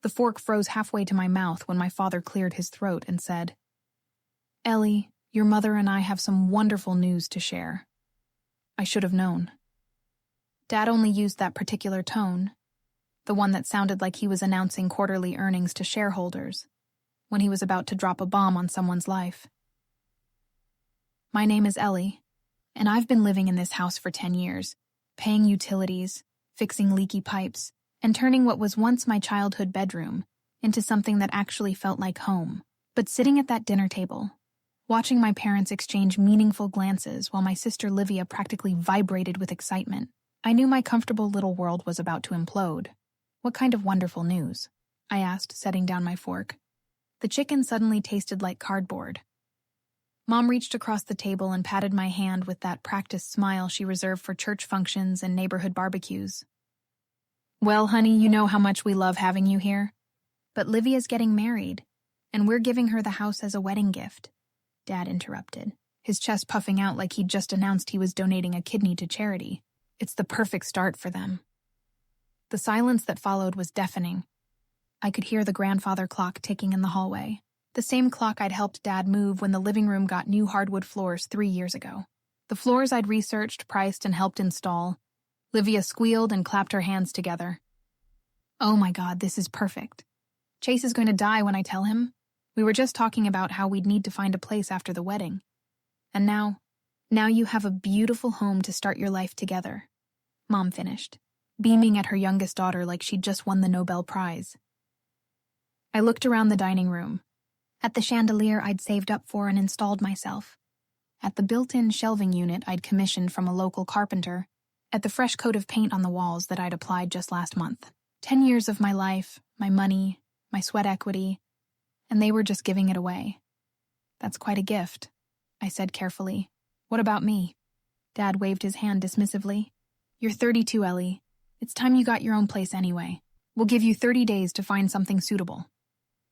The fork froze halfway to my mouth when my father cleared his throat and said, "Ellie, your mother and I have some wonderful news to share." I should have known. Dad only used that particular tone, the one that sounded like he was announcing quarterly earnings to shareholders, when he was about to drop a bomb on someone's life. My name is Ellie, and I've been living in this house for 10 years, paying utilities, fixing leaky pipes, and turning what was once my childhood bedroom into something that actually felt like home. But sitting at that dinner table, watching my parents exchange meaningful glances while my sister Livia practically vibrated with excitement, I knew my comfortable little world was about to implode. "What kind of wonderful news?" I asked, setting down my fork. The chicken suddenly tasted like cardboard. Mom reached across the table and patted my hand with that practiced smile she reserved for church functions and neighborhood barbecues. "Well, honey, you know how much we love having you here. But Livia's getting married, and we're giving her the house as a wedding gift," Dad interrupted, his chest puffing out like he'd just announced he was donating a kidney to charity. "It's the perfect start for them." The silence that followed was deafening. I could hear the grandfather clock ticking in the hallway, the same clock I'd helped Dad move when the living room got new hardwood floors 3 years ago. The floors I'd researched, priced, and helped install. Livia squealed and clapped her hands together. "Oh my God, this is perfect. Chase is going to die when I tell him. We were just talking about how we'd need to find a place after the wedding. And now you have a beautiful home to start your life together," Mom finished, beaming at her youngest daughter like she'd just won the Nobel Prize. I looked around the dining room, at the chandelier I'd saved up for and installed myself, at the built-in shelving unit I'd commissioned from a local carpenter, at the fresh coat of paint on the walls that I'd applied just last month. 10 years of my life, my money, my sweat equity, and they were just giving it away. "That's quite a gift," I said carefully. "What about me?" Dad waved his hand dismissively. "You're 32, Ellie. It's time you got your own place anyway. We'll give you 30 days to find something suitable."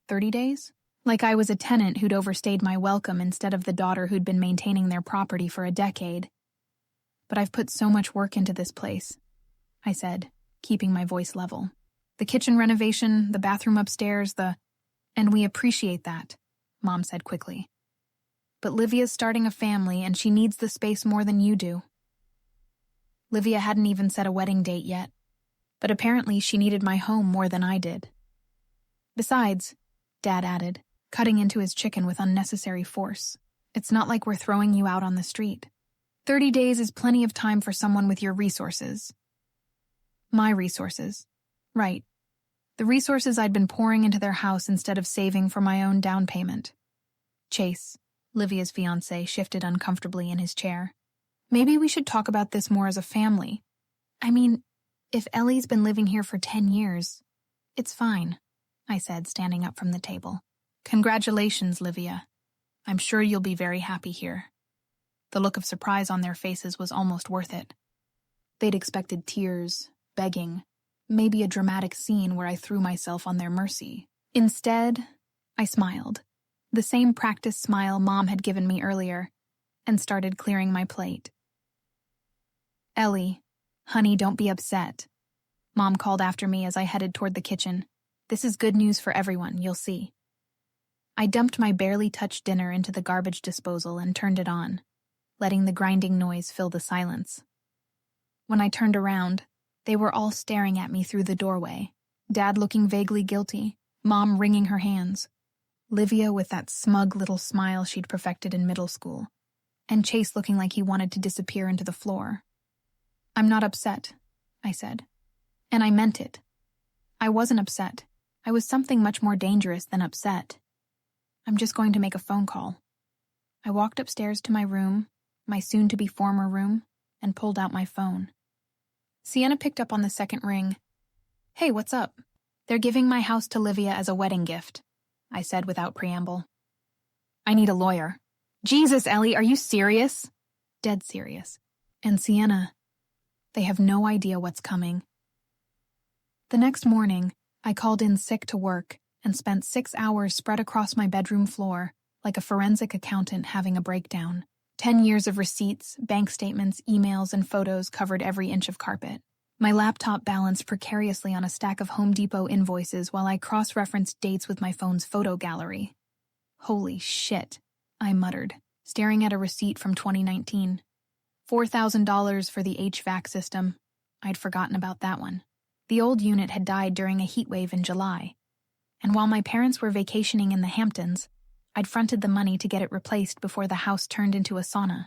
30 days? Like I was a tenant who'd overstayed my welcome instead of the daughter who'd been maintaining their property for a decade. "But I've put so much work into this place," I said, keeping my voice level. "The kitchen renovation, the bathroom upstairs, and we appreciate that," Mom said quickly. "But Livia's starting a family and she needs the space more than you do." Livia hadn't even set a wedding date yet, but apparently she needed my home more than I did. "Besides," Dad added, cutting into his chicken with unnecessary force, "it's not like we're throwing you out on the street. 30 days is plenty of time for someone with your resources." My resources. Right. The resources I'd been pouring into their house instead of saving for my own down payment. Chase, Livia's fiancé, shifted uncomfortably in his chair. "Maybe we should talk about this more as a family. I mean, if Ellie's been living here for 10 years, it's fine," I said, standing up from the table. "Congratulations, Livia. I'm sure you'll be very happy here." The look of surprise on their faces was almost worth it. They'd expected tears, begging, maybe a dramatic scene where I threw myself on their mercy. Instead, I smiled, the same practiced smile Mom had given me earlier, and started clearing my plate. "Ellie, honey, don't be upset," Mom called after me as I headed toward the kitchen. "This is good news for everyone, you'll see." I dumped my barely touched dinner into the garbage disposal and turned it on, letting the grinding noise fill the silence. When I turned around, they were all staring at me through the doorway, Dad looking vaguely guilty, Mom wringing her hands, Livia with that smug little smile she'd perfected in middle school, and Chase looking like he wanted to disappear into the floor. "I'm not upset," I said. And I meant it. I wasn't upset. I was something much more dangerous than upset. "I'm just going to make a phone call." I walked upstairs to my room, my soon-to-be former room, and pulled out my phone. Sienna picked up on the second ring. "Hey, what's up?" "They're giving my house to Livia as a wedding gift," I said without preamble. "I need a lawyer." "Jesus, Ellie, are you serious?" "Dead serious." "And Sienna, they have no idea what's coming." The next morning, I called in sick to work and spent 6 hours spread across my bedroom floor like a forensic accountant having a breakdown. 10 years of receipts, bank statements, emails, and photos covered every inch of carpet. My laptop balanced precariously on a stack of Home Depot invoices while I cross-referenced dates with my phone's photo gallery. Holy shit, I muttered, staring at a receipt from 2019. $4,000 for the HVAC system. I'd forgotten about that one. The old unit had died during a heat wave in July, and while my parents were vacationing in the Hamptons, I'd fronted the money to get it replaced before the house turned into a sauna.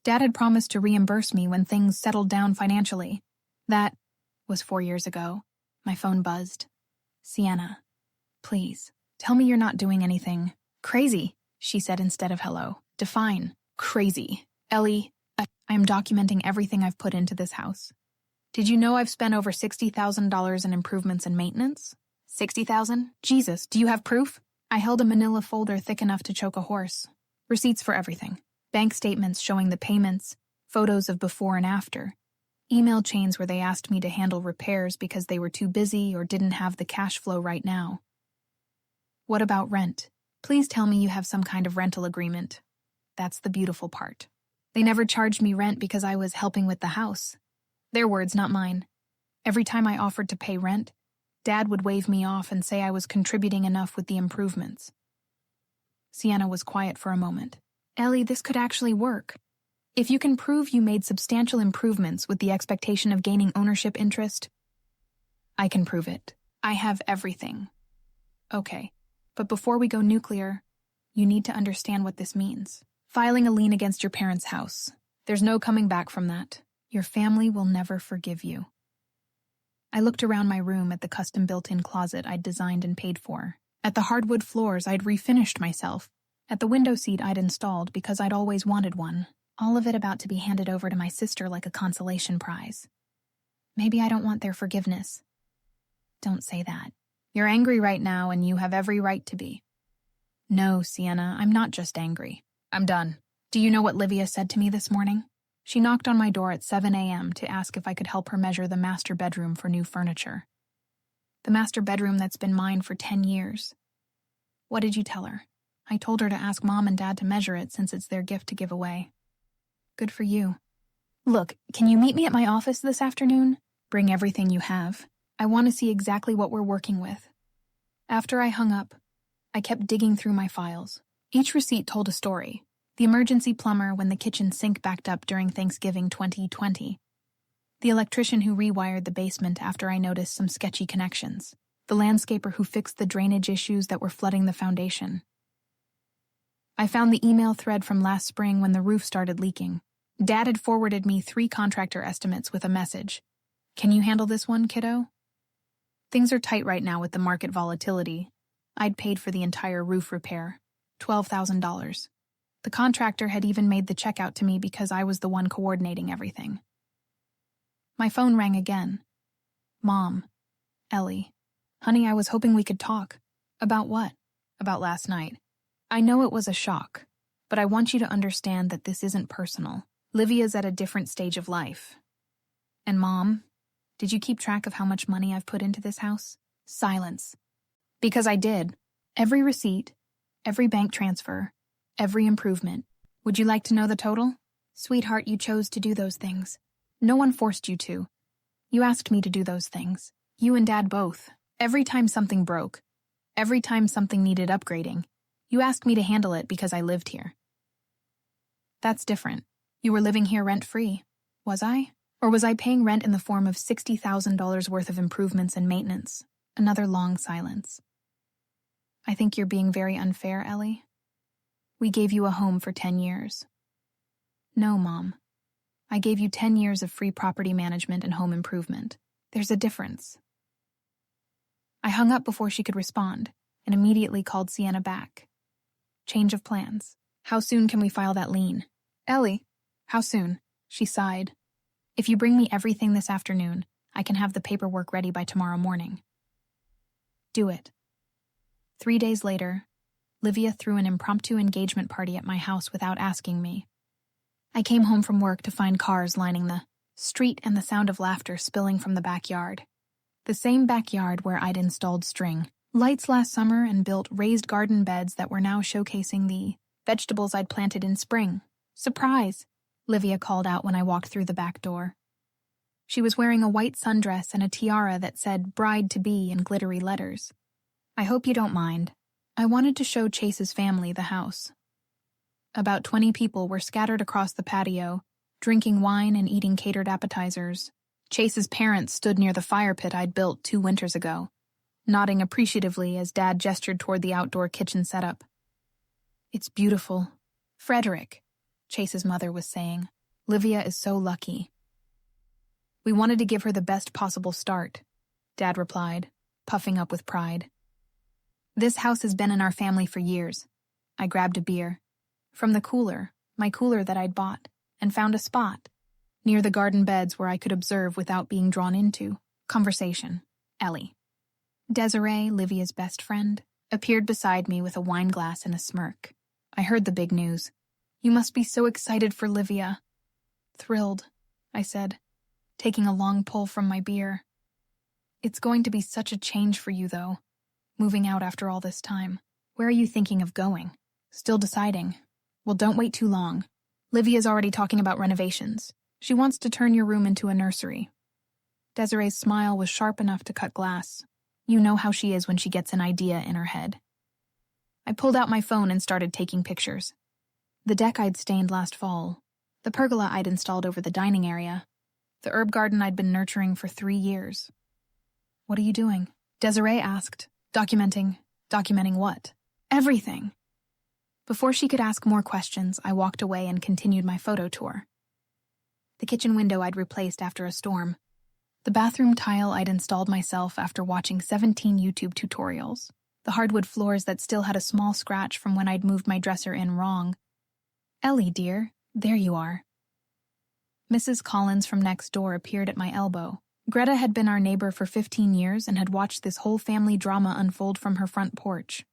Dad had promised to reimburse me when things settled down financially. That was 4 years ago. My phone buzzed. Sienna, please, tell me you're not doing anything crazy, she said instead of hello. Define crazy. Ellie, I am documenting everything I've put into this house. Did you know I've spent over $60,000 in improvements and maintenance? 60,000? Jesus, do you have proof? I held a manila folder thick enough to choke a horse. Receipts for everything. Bank statements showing the payments, photos of before and after. Email chains where they asked me to handle repairs because they were too busy or didn't have the cash flow right now. What about rent? Please tell me you have some kind of rental agreement. That's the beautiful part. They never charged me rent because I was helping with the house. Their words, not mine. Every time I offered to pay rent, Dad would wave me off and say I was contributing enough with the improvements. Sienna was quiet for a moment. Ellie, this could actually work. If you can prove you made substantial improvements with the expectation of gaining ownership interest, I can prove it. I have everything. Okay, but before we go nuclear, you need to understand what this means. Filing a lien against your parents' house. There's no coming back from that. Your family will never forgive you. I looked around my room at the custom built-in closet I'd designed and paid for. At the hardwood floors I'd refinished myself. At the window seat I'd installed because I'd always wanted one. All of it about to be handed over to my sister like a consolation prize. Maybe I don't want their forgiveness. Don't say that. You're angry right now and you have every right to be. No, Sienna, I'm not just angry. I'm done. Do you know what Livia said to me this morning? She knocked on my door at 7 a.m. to ask if I could help her measure the master bedroom for new furniture. The master bedroom that's been mine for 10 years. What did you tell her? I told her to ask Mom and Dad to measure it since it's their gift to give away. Good for you. Look, can you meet me at my office this afternoon? Bring everything you have. I want to see exactly what we're working with. After I hung up, I kept digging through my files. Each receipt told a story. The emergency plumber when the kitchen sink backed up during Thanksgiving 2020. The electrician who rewired the basement after I noticed some sketchy connections. The landscaper who fixed the drainage issues that were flooding the foundation. I found the email thread from last spring when the roof started leaking. Dad had forwarded me 3 contractor estimates with a message. Can you handle this one, kiddo? Things are tight right now with the market volatility. I'd paid for the entire roof repair, $12,000. The contractor had even made the check out to me because I was the one coordinating everything. My phone rang again. Mom. Ellie. Honey, I was hoping we could talk. About what? About last night. I know it was a shock, but I want you to understand that this isn't personal. Livia's at a different stage of life. And Mom, did you keep track of how much money I've put into this house? Silence. Because I did. Every receipt, every bank transfer, every improvement. Would you like to know the total? Sweetheart, you chose to do those things. No one forced you to. You asked me to do those things. You and Dad both. Every time something broke, every time something needed upgrading, you asked me to handle it because I lived here. That's different. You were living here rent-free. Was I? Or was I paying rent in the form of $60,000 worth of improvements and maintenance? Another long silence. I think you're being very unfair, Ellie. We gave you a home for 10 years. No, Mom. I gave you 10 years of free property management and home improvement. There's a difference. I hung up before she could respond and immediately called Sienna back. Change of plans. How soon can we file that lien? Ellie, how soon? She sighed. If you bring me everything this afternoon, I can have the paperwork ready by tomorrow morning. Do it. 3 days later, Livia threw an impromptu engagement party at my house without asking me. I came home from work to find cars lining the street and the sound of laughter spilling from the backyard. The same backyard where I'd installed string lights last summer and built raised garden beds that were now showcasing the vegetables I'd planted in spring. Surprise! Livia called out when I walked through the back door. She was wearing a white sundress and a tiara that said bride-to-be in glittery letters. I hope you don't mind. I wanted to show Chase's family the house. About 20 people were scattered across the patio, drinking wine and eating catered appetizers. Chase's parents stood near the fire pit I'd built 2 winters ago, nodding appreciatively as Dad gestured toward the outdoor kitchen setup. It's beautiful. Frederick, Chase's mother was saying. Livia is so lucky. We wanted to give her the best possible start, Dad replied, puffing up with pride. This house has been in our family for years. I grabbed a beer from the cooler, my cooler that I'd bought, and found a spot near the garden beds where I could observe without being drawn into conversation. Ellie. Desiree, Livia's best friend, appeared beside me with a wine glass and a smirk. I heard the big news. You must be so excited for Livia. Thrilled, I said, taking a long pull from my beer. It's going to be such a change for you, though, moving out after all this time. Where are you thinking of going? Still deciding. Well, don't wait too long. Livia's already talking about renovations. She wants to turn your room into a nursery. Desiree's smile was sharp enough to cut glass. You know how she is when she gets an idea in her head. I pulled out my phone and started taking pictures. The deck I'd stained last fall, the pergola I'd installed over the dining area, the herb garden I'd been nurturing for 3 years. What are you doing? Desiree asked. Documenting what? Everything. Before she could ask more questions, I walked away and continued my photo tour. The kitchen window I'd replaced after a storm. The bathroom tile I'd installed myself after watching 17 YouTube tutorials. The hardwood floors that still had a small scratch from when I'd moved my dresser in wrong. Ellie, dear, there you are. Mrs. Collins from next door appeared at my elbow. Greta had been our neighbor for 15 years and had watched this whole family drama unfold from her front porch.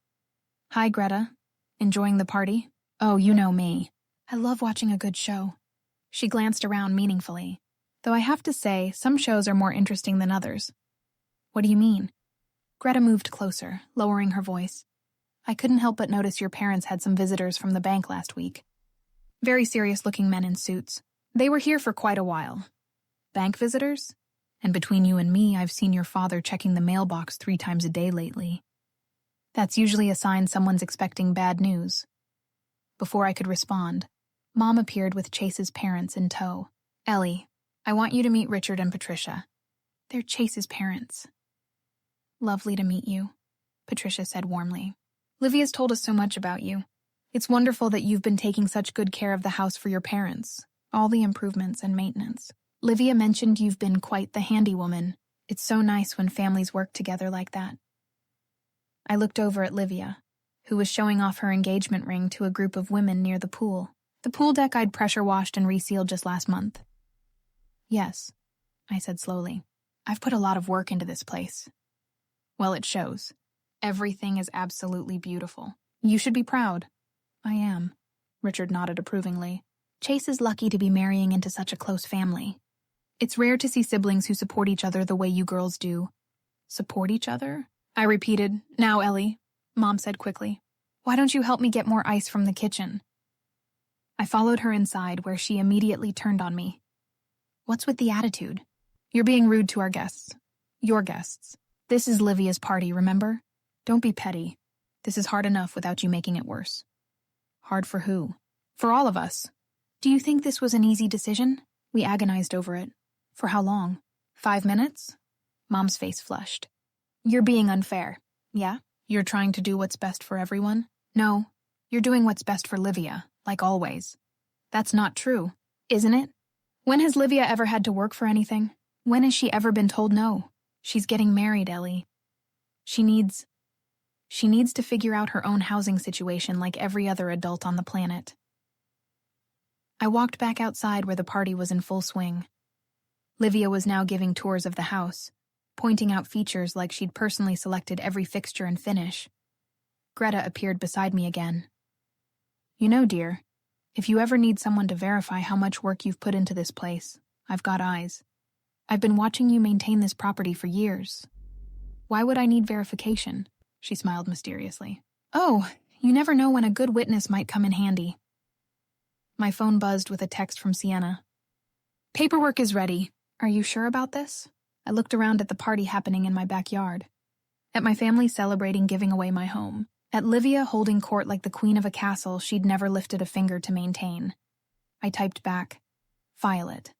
Hi, Greta. Enjoying the party? Oh, you know me. I love watching a good show. She glanced around meaningfully. Though I have to say, some shows are more interesting than others. What do you mean? Greta moved closer, lowering her voice. I couldn't help but notice your parents had some visitors from the bank last week. Very serious-looking men in suits. They were here for quite a while. Bank visitors? And between you and me, I've seen your father checking the mailbox 3 times a day lately. That's usually a sign someone's expecting bad news. Before I could respond, Mom appeared with Chase's parents in tow. Ellie, I want you to meet Richard and Patricia. They're Chase's parents. Lovely to meet you, Patricia said warmly. Livia's told us so much about you. It's wonderful that you've been taking such good care of the house for your parents, all the improvements and maintenance. Livia mentioned you've been quite the handy woman. It's so nice when families work together like that. I looked over at Livia, who was showing off her engagement ring to a group of women near the pool. The pool deck I'd pressure washed and resealed just last month. Yes, I said slowly. I've put a lot of work into this place. Well, it shows. Everything is absolutely beautiful. You should be proud. I am. Richard nodded approvingly. Chase is lucky to be marrying into such a close family. It's rare to see siblings who support each other the way you girls do. Support each other? I repeated. Now, Ellie, Mom said quickly. Why don't you help me get more ice from the kitchen? I followed her inside, where she immediately turned on me. What's with the attitude? You're being rude to our guests. Your guests. This is Livia's party, remember? Don't be petty. This is hard enough without you making it worse. Hard for who? For all of us. Do you think this was an easy decision? We agonized over it. For how long? 5 minutes? Mom's face flushed. You're being unfair. Yeah? You're trying to do what's best for everyone? No. You're doing what's best for Livia, like always. That's not true, isn't it? When has Livia ever had to work for anything? When has she ever been told no? She's getting married, Ellie. She needs to figure out her own housing situation like every other adult on the planet. I walked back outside where the party was in full swing. Livia was now giving tours of the house, pointing out features like she'd personally selected every fixture and finish. Greta appeared beside me again. You know, dear, if you ever need someone to verify how much work you've put into this place, I've got eyes. I've been watching you maintain this property for years. Why would I need verification? She smiled mysteriously. Oh, you never know when a good witness might come in handy. My phone buzzed with a text from Sienna. Paperwork is ready. Are you sure about this? I looked around at the party happening in my backyard. At my family celebrating giving away my home. At Livia holding court like the queen of a castle she'd never lifted a finger to maintain. I typed back, "File it."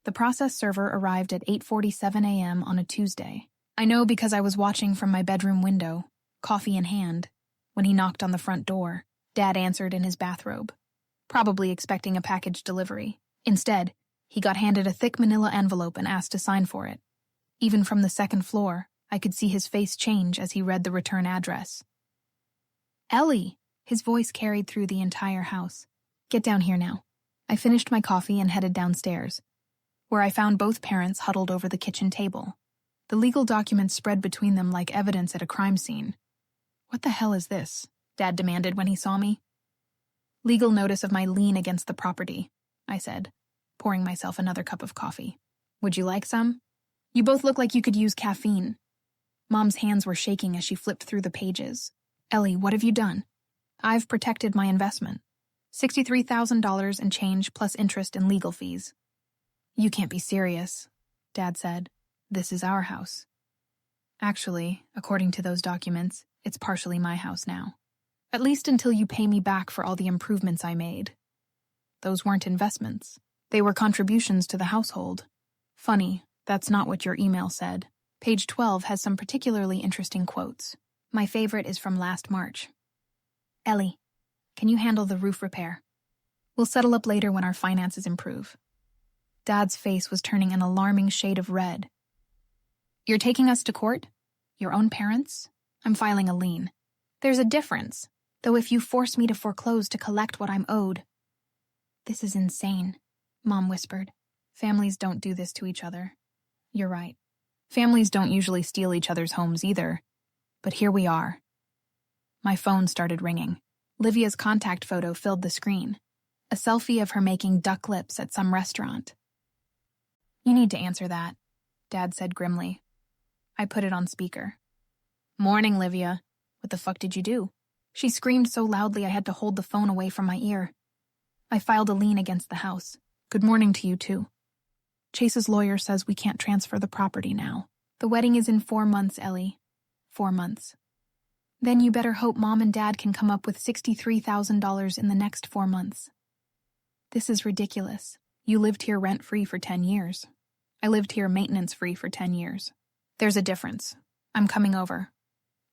The process server arrived at 8:47 a.m. on a Tuesday. I know because I was watching from my bedroom window, coffee in hand, when he knocked on the front door. Dad answered in his bathrobe, probably expecting a package delivery. Instead, he got handed a thick manila envelope and asked to sign for it. Even from the second floor, I could see his face change as he read the return address. "Ellie!" His voice carried through the entire house. "Get down here now." I finished my coffee and headed downstairs, where I found both parents huddled over the kitchen table. The legal documents spread between them like evidence at a crime scene. "What the hell is this?" Dad demanded when he saw me. "Legal notice of my lien against the property," I said, pouring myself another cup of coffee. "Would you like some? You both look like you could use caffeine." Mom's hands were shaking as she flipped through the pages. "Ellie, what have you done?" "I've protected my investment. $63,000 and change plus interest and legal fees." "You can't be serious," Dad said. "This is our house." "Actually, according to those documents, it's partially my house now. At least until you pay me back for all the improvements I made." "Those weren't investments. They were contributions to the household." "Funny, that's not what your email said. Page 12 has some particularly interesting quotes. My favorite is from last March. Ellie, can you handle the roof repair? We'll settle up later when our finances improve." Dad's face was turning an alarming shade of red. "You're taking us to court? Your own parents? I'm filing a lien. There's a difference, though if you force me to foreclose to collect what I'm owed." "This is insane," Mom whispered. "Families don't do this to each other." "You're right. Families don't usually steal each other's homes either. But here we are." My phone started ringing. Livia's contact photo filled the screen. A selfie of her making duck lips at some restaurant. "You need to answer that," Dad said grimly. I put it on speaker. "Morning, Livia. What the fuck did you do?" She screamed so loudly I had to hold the phone away from my ear. "I filed a lien against the house. Good morning to you, too. Chase's lawyer says we can't transfer the property now. The wedding is in 4 months, Ellie. 4 months. Then you better hope Mom and Dad can come up with $63,000 in the next 4 months. This is ridiculous. You lived here rent-free for 10 years. I lived here maintenance-free for 10 years. There's a difference. I'm coming over."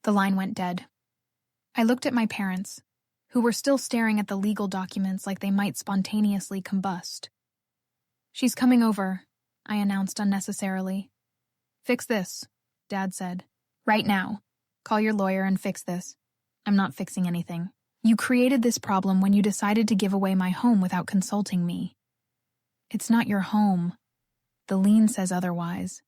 The line went dead. I looked at my parents, who were still staring at the legal documents like they might spontaneously combust. "She's coming over," I announced unnecessarily. "Fix this," Dad said. "Right now. Call your lawyer and fix this." "I'm not fixing anything. You created this problem when you decided to give away my home without consulting me." "It's not your home. The lien says otherwise."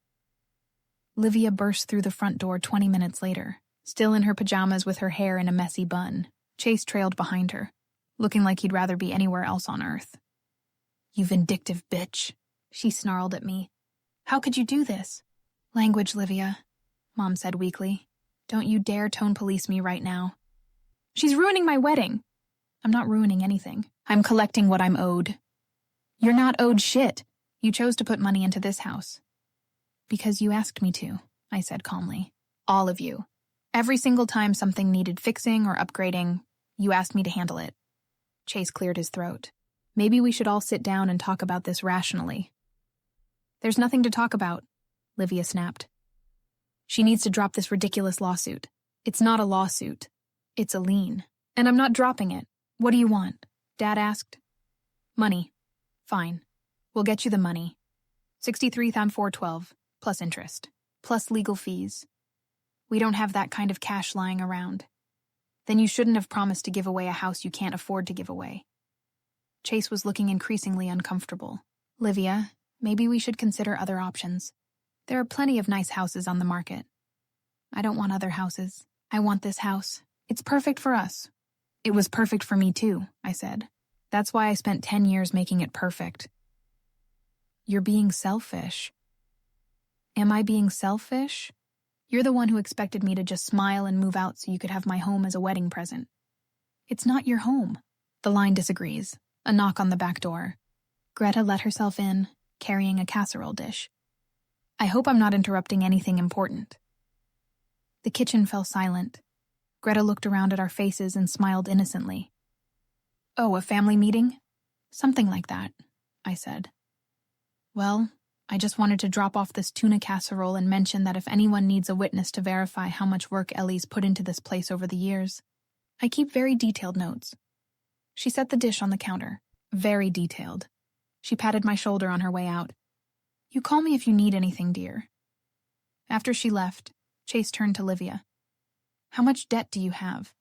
Livia burst through the front door 20 minutes later, still in her pajamas with her hair in a messy bun. Chase trailed behind her, looking like he'd rather be anywhere else on earth. "You vindictive bitch," she snarled at me. "How could you do this?" "Language, Livia," Mom said weakly. "Don't you dare tone police me right now." "She's ruining my wedding." "I'm not ruining anything. I'm collecting what I'm owed." "You're not owed shit. You chose to put money into this house." "Because you asked me to," I said calmly. "All of you. Every single time something needed fixing or upgrading, you asked me to handle it." Chase cleared his throat. "Maybe we should all sit down and talk about this rationally." "There's nothing to talk about," Livia snapped. "She needs to drop this ridiculous lawsuit. It's not a lawsuit. It's a lien. And I'm not dropping it. What do you want?" Dad asked. "Money. Fine. We'll get you the money. 63,412, plus interest, plus legal fees. We don't have that kind of cash lying around. Then you shouldn't have promised to give away a house you can't afford to give away." Chase was looking increasingly uncomfortable. "Livia, maybe we should consider other options. There are plenty of nice houses on the market." "I don't want other houses. I want this house. It's perfect for us." "It was perfect for me too," I said. "That's why I spent 10 years making it perfect." "You're being selfish." "Am I being selfish? You're the one who expected me to just smile and move out so you could have my home as a wedding present." "It's not your home." The line disagrees. A knock on the back door. Greta let herself in, carrying a casserole dish. I hope I'm not interrupting anything important. The kitchen fell silent. Greta looked around at our faces and smiled innocently. Oh, a family meeting? Something like that, I said. Well, I just wanted to drop off this tuna casserole and mention that if anyone needs a witness to verify how much work Ellie's put into this place over the years, I keep very detailed notes. She set the dish on the counter. Very detailed. She patted my shoulder on her way out. You call me if you need anything, dear. After she left, Chase turned to Livia. How much debt do you have?